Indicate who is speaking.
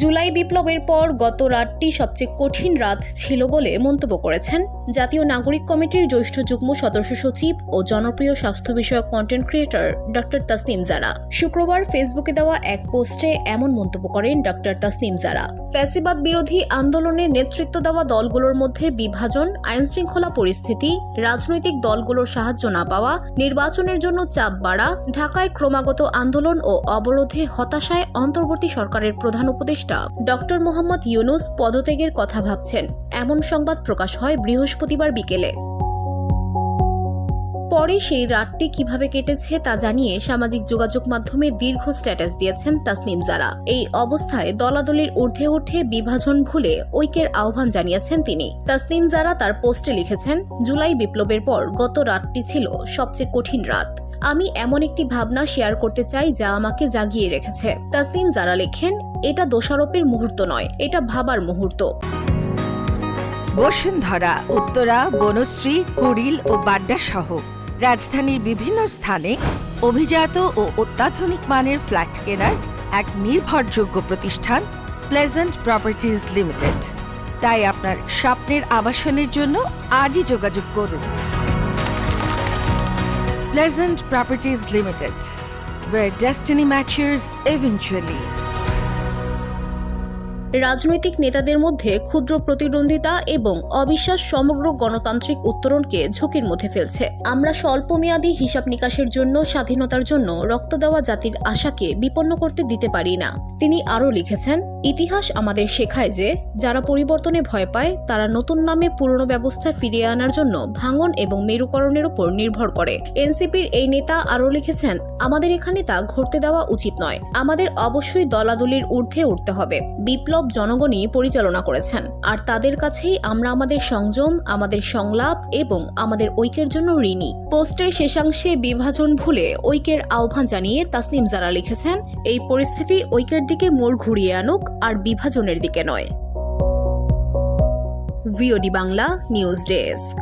Speaker 1: জুলাই বিপ্লবের পর গত রাতটি সবচেয়ে কঠিন রাত ছিল বলে মন্তব্য করেছেন জাতীয় নাগরিক কমিটির জ্যেষ্ঠ যুগ্ম সদস্য সচিব ও জনপ্রিয় স্বাস্থ্য বিষয়ক কন্টেন্ট ক্রিয়েটর ডক্টর তাসনিম জারা। শুক্রবার ফেসবুকে দেওয়া এক পোস্টে এমন মন্তব্য করেন ডক্টর তাসনিম জারা। ফ্যাসিবাদ বিরোধী আন্দোলনে নেতৃত্ব দেওয়া দলগুলোর মধ্যে বিভাজন, আইনশৃঙ্খলা পরিস্থিতি, রাজনৈতিক দলগুলোর সাহায্য না পাওয়া, নির্বাচনের জন্য চাপ বাড়া, ঢাকায় ক্রমাগত আন্দোলন ও অবরোধে হতাশায় অন্তর্বর্তী সরকারের প্রধান উপদেষ্টা ডক্টর মোহাম্মদ ইউনূস পদত্যাগের কথা ভাবছেন, এমন সংবাদ প্রকাশ হয় বৃহস্পতিবার বিকেলে। পরে সেই রাতটি কিভাবে কেটেছে তা জানিয়ে সামাজিক যোগাযোগ মাধ্যমে দীর্ঘ স্ট্যাটাস দিয়েছেন তাসনিম জারা। এই অবস্থায় দলাদলির ঊর্ধ্বে উঠে বিভাজন ভুলে ঐক্যের আহ্বান জানিয়েছেন তিনি। তাসনিম জারা তার পোস্টে লিখেছেন, জুলাই বিপ্লবের পর গত রাতটি ছিল সবচেয়ে কঠিন রাত। আমি এমন একটি ভাবনা শেয়ার করতে চাই যা আমাকে জাগিয়ে রেখেছে। তাসনিম জারা লেখেন, এটা দোষারোপের মুহূর্ত নয়, এটা ভাবার মুহূর্ত।
Speaker 2: বসুন্ধরা, উত্তরা, বনশ্রী, কুড়িল ও বাড্ডা সহ রাজধানীর বিভিন্ন স্থানে অভিজাত ও অত্যাধুনিক মানের ফ্ল্যাট কেনার এক নির্ভরযোগ্য প্রতিষ্ঠান প্লেজেন্ট প্রপার্টিজ লিমিটেড। তাই আপনার স্বপ্নের আবাসনের জন্য আজই যোগাযোগ করুন। Pleasant Properties Limited, where destiny matures eventually.
Speaker 1: রাজনৈতিক নেতাদের মধ্যে ক্ষুদ্র প্রতিদ্বন্দ্বিতা এবং অবিশ্বাস সমগ্র গণতান্ত্রিক উত্তরণকে ঝুঁকির মধ্যে ফেলছে। আমরা স্বল্পমেয়াদী হিসাব নিকাশের জন্য স্বাধীনতার জন্য রক্ত দেওয়া জাতির আশাকে বিপন্ন করতে দিতে পারি না। তিনি আরও লিখেছেন, ইতিহাস আমাদের শেখায় যে যারা পরিবর্তনে ভয় পায় তারা নতুন নামে পুরনো ব্যবস্থা ফিরিয়ে আনার জন্য ভাঙন এবং মেরুকরণের উপর নির্ভর করে। এনসিপির এই নেতা আরও লিখেছেন, আমাদের এখানে তা ঘটতে দেওয়া উচিত নয়। আমাদের অবশ্যই দলাদলির ঊর্ধ্বে উঠতে হবে। বিপ্লব জনগণই পরিচালনা করেছেন, আর তাদের কাছেই আমরা আমাদের সংযম, আমাদের সংলাপ এবং আমাদের ঐক্যের জন্য ঋণী। পোস্টের শেষাংশে বিভাজন ভুলে ঐক্যের আহ্বান জানিয়ে তাসনিম জারা লিখেছেন, এই পরিস্থিতি ঐক্যের দিকে মোড় ঘুরিয়ে আনুক আর বিভাজনের দিকে নয়। VOD Bangla news desk.